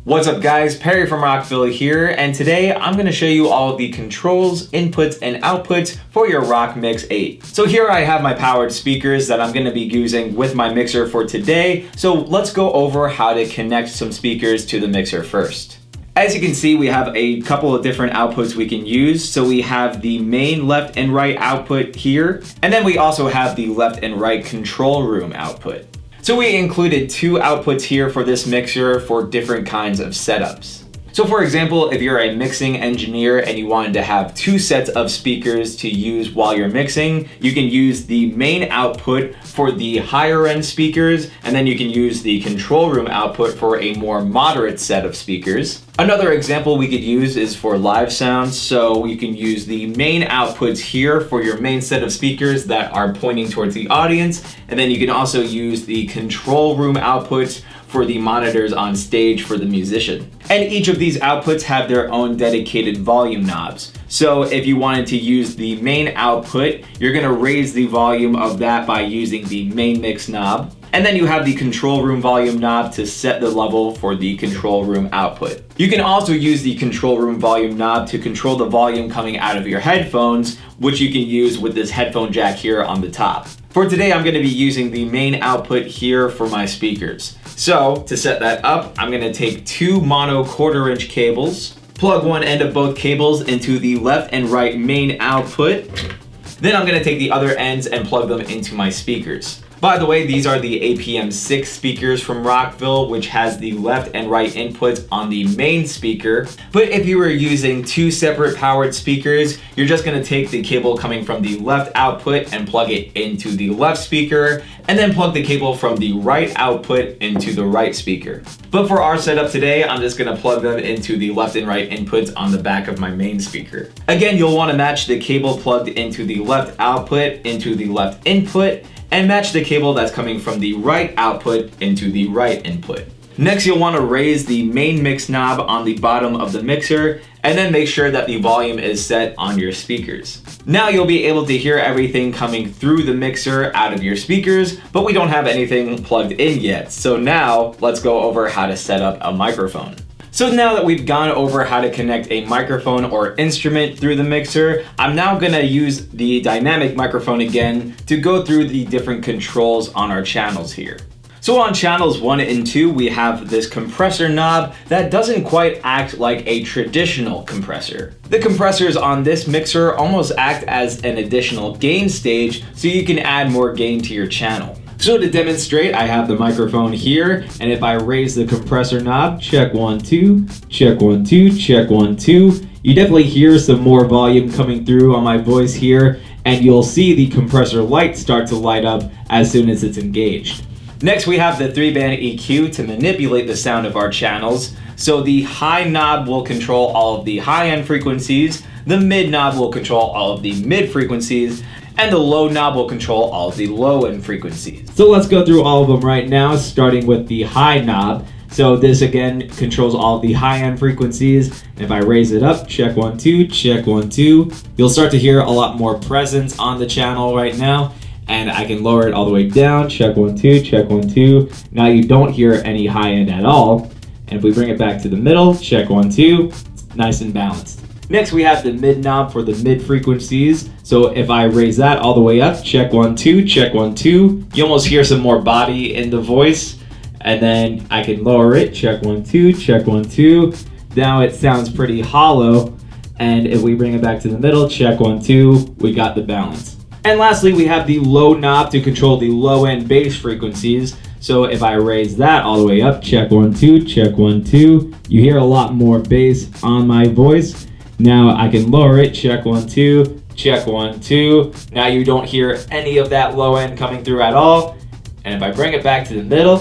What's up guys, Perry from Rockville here, and today I'm going to show you all of the controls, inputs, and outputs for your ROCKMIX 8. So here I have my powered speakers that I'm going to be using with my mixer for today, so let's go over how to connect some speakers to the mixer first. As you can see, we have a couple of different outputs we can use. So we have the main left and right output here, and then we also have the left and right control room output. So we included two outputs here for this mixer for different kinds of setups. So for example, if you're a mixing engineer and you wanted to have two sets of speakers to use while you're mixing, you can use the main output for the higher end speakers, and then you can use the control room output for a more moderate set of speakers. Another example we could use is for live sounds, so you can use the main outputs here for your main set of speakers that are pointing towards the audience, and then you can also use the control room outputs for the monitors on stage for the musician. And each of these outputs have their own dedicated volume knobs. So if you wanted to use the main output, you're gonna raise the volume of that by using the main mix knob. And then you have the control room volume knob to set the level for the control room output. You can also use the control room volume knob to control the volume coming out of your headphones, which you can use with this headphone jack here on the top. For today, I'm gonna be using the main output here for my speakers. So to set that up, I'm gonna take two mono 1/4" cables, plug one end of both cables into the left and right main output. Then I'm gonna take the other ends and plug them into my speakers. By the way, these are the APM6 speakers from Rockville, which has the left and right inputs on the main speaker. But if you were using two separate powered speakers, you're just gonna take the cable coming from the left output and plug it into the left speaker, and then plug the cable from the right output into the right speaker. But for our setup today, I'm just gonna plug them into the left and right inputs on the back of my main speaker. Again, you'll wanna match the cable plugged into the left output into the left input, and match the cable that's coming from the right output into the right input. Next, you'll want to raise the main mix knob on the bottom of the mixer, and then make sure that the volume is set on your speakers. Now you'll be able to hear everything coming through the mixer out of your speakers, but we don't have anything plugged in yet. So now let's go over how to set up a microphone. So now that we've gone over how to connect a microphone or instrument through the mixer, I'm now gonna use the dynamic microphone again to go through the different controls on our channels here. So on channels 1 and 2, we have this compressor knob that doesn't quite act like a traditional compressor. The compressors on this mixer almost act as an additional gain stage, so you can add more gain to your channel. So to demonstrate, I have the microphone here, and if I raise the compressor knob, check 1, 2, check 1, 2, check 1, 2, you definitely hear some more volume coming through on my voice here, and you'll see the compressor light start to light up as soon as it's engaged. Next, we have the 3-band EQ to manipulate the sound of our channels. So the high knob will control all of the high-end frequencies, the mid knob will control all of the mid frequencies, and the low knob will control all of the low-end frequencies. So let's go through all of them right now, starting with the high knob. So this again controls all of the high-end frequencies. And if I raise it up, check 1, 2, check 1, 2, you'll start to hear a lot more presence on the channel right now. And I can lower it all the way down, check 1, 2, check 1, 2. Now you don't hear any high-end at all. And if we bring it back to the middle, check 1, 2, it's nice and balanced. Next, we have the mid knob for the mid frequencies. So if I raise that all the way up, check 1, 2, check 1, 2, you almost hear some more body in the voice. And then I can lower it, check 1, 2, check 1, 2. Now it sounds pretty hollow. And if we bring it back to the middle, check 1, 2, we got the balance. And lastly, we have the low knob to control the low end bass frequencies. So if I raise that all the way up, check 1, 2, check 1, 2, you hear a lot more bass on my voice. Now I can lower it, check 1, 2, check 1, 2. Now you don't hear any of that low end coming through at all. And if I bring it back to the middle,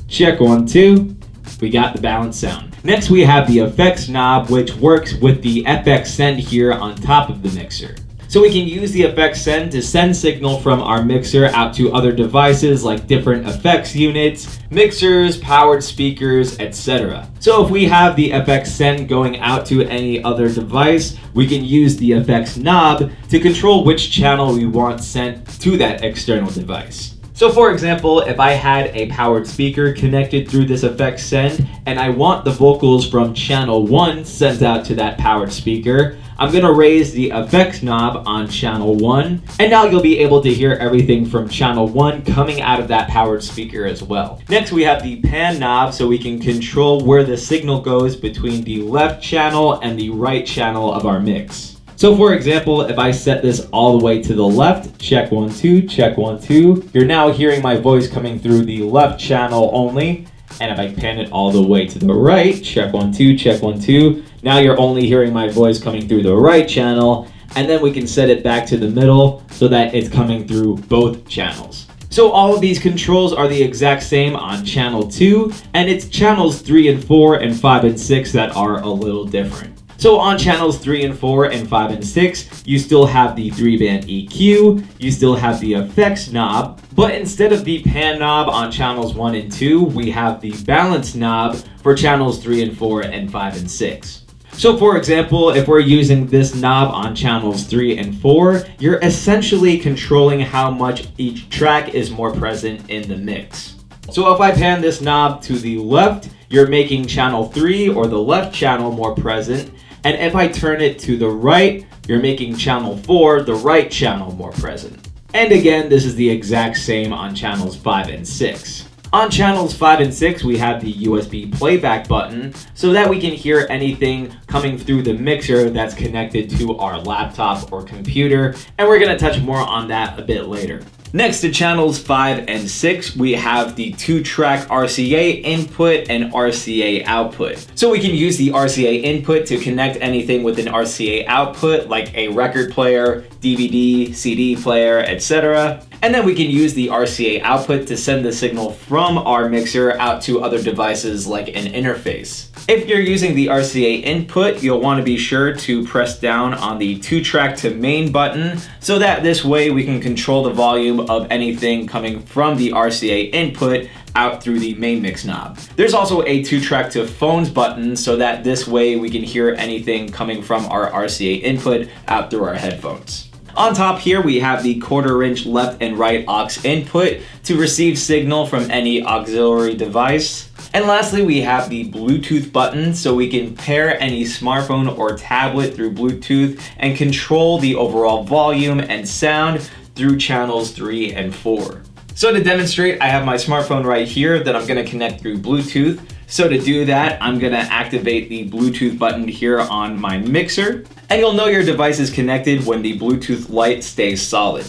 check 1, 2, we got the balanced sound. Next we have the effects knob, which works with the FX send here on top of the mixer. So we can use the effects send to send signal from our mixer out to other devices like different effects units, mixers, powered speakers, etc. So if we have the effects send going out to any other device, we can use the effects knob to control which channel we want sent to that external device. So for example, if I had a powered speaker connected through this effects send and I want the vocals from channel 1 sent out to that powered speaker, I'm gonna raise the effects knob on channel 1, and now you'll be able to hear everything from channel 1 coming out of that powered speaker as well. Next we have the pan knob, so we can control where the signal goes between the left channel and the right channel of our mix. So for example, if I set this all the way to the left, check 1 2, check 1 2, you're now hearing my voice coming through the left channel only. And if I pan it all the way to the right, check 1 2, check 1 2, now you're only hearing my voice coming through the right channel. And then we can set it back to the middle so that it's coming through both channels. So all of these controls are the exact same on channel 2, and it's channels 3 and 4 and 5 and 6 that are a little different. So on channels 3 and 4 and 5 and 6, you still have the 3-band EQ, you still have the effects knob, but instead of the pan knob on channels 1 and 2, we have the balance knob for channels 3 and 4 and 5 and 6. So for example, if we're using this knob on channels 3 and 4, you're essentially controlling how much each track is more present in the mix. So if I pan this knob to the left, you're making channel 3 or the left channel more present. And if I turn it to the right, you're making channel 4, the right channel, more present. And again, this is the exact same on channels 5 and 6. On channels 5 and 6, we have the USB playback button so that we can hear anything coming through the mixer that's connected to our laptop or computer. And we're gonna touch more on that a bit later. Next to channels 5 and 6, we have the 2-track RCA input and RCA output. So we can use the RCA input to connect anything with an RCA output, like a record player, DVD, CD player, etc. And then we can use the RCA output to send the signal from our mixer out to other devices like an interface. If you're using the RCA input, you'll want to be sure to press down on the 2-track to main button so that this way we can control the volume of anything coming from the RCA input out through the main mix knob. There's also a 2-track to phones button so that this way we can hear anything coming from our RCA input out through our headphones. On top here, we have the 1/4-inch left and right aux input to receive signal from any auxiliary device. And lastly, we have the Bluetooth button so we can pair any smartphone or tablet through Bluetooth and control the overall volume and sound through channels 3 and 4. So to demonstrate, I have my smartphone right here that I'm gonna connect through Bluetooth. So to do that, I'm gonna activate the Bluetooth button here on my mixer, and you'll know your device is connected when the Bluetooth light stays solid.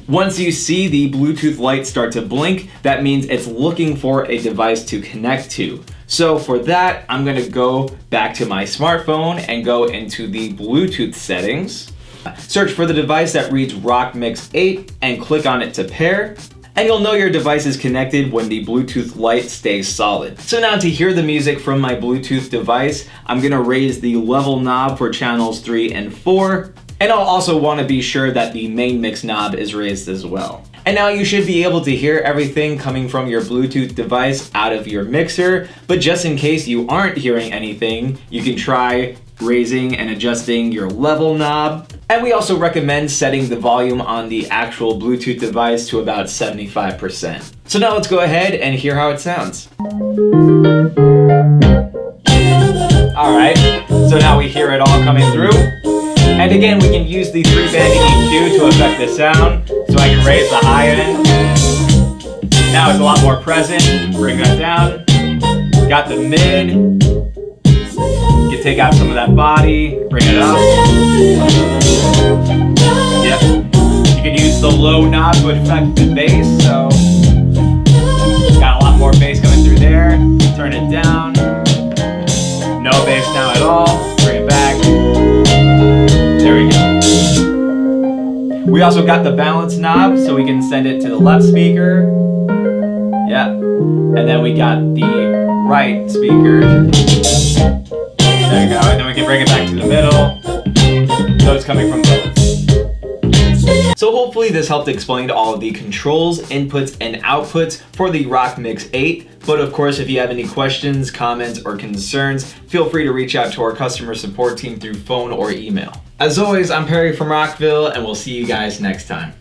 Once you see the Bluetooth light start to blink, that means it's looking for a device to connect to. So for that, I'm gonna go back to my smartphone and go into the Bluetooth settings, search for the device that reads ROCKMIX 8 and click on it to pair. And you'll know your device is connected when the Bluetooth light stays solid. So now to hear the music from my Bluetooth device, I'm gonna raise the level knob for channels 3 and 4, and I'll also wanna be sure that the main mix knob is raised as well. And now you should be able to hear everything coming from your Bluetooth device out of your mixer, but just in case you aren't hearing anything, you can try raising and adjusting your level knob. And we also recommend setting the volume on the actual Bluetooth device to about 75%. So now let's go ahead and hear how it sounds. All right, so now we hear it all coming through. And again, we can use the 3-band EQ to affect the sound. So I can raise the high end. Now it's a lot more present. Bring that down. Got the mid. You can take out some of that body, bring it up. Yep. You can use the low knob to affect the bass, so got a lot more bass coming through there. Turn it down. No bass now at all. Bring it back. There we go. We also got the balance knob, so we can send it to the left speaker. Yep. And then we got the right speaker. There you go, and then we can bring it back to the middle. So it's coming from both. So hopefully this helped explain all of the controls, inputs, and outputs for the ROCKMIX 8. But of course, if you have any questions, comments, or concerns, feel free to reach out to our customer support team through phone or email. As always, I'm Perry from Rockville, and we'll see you guys next time.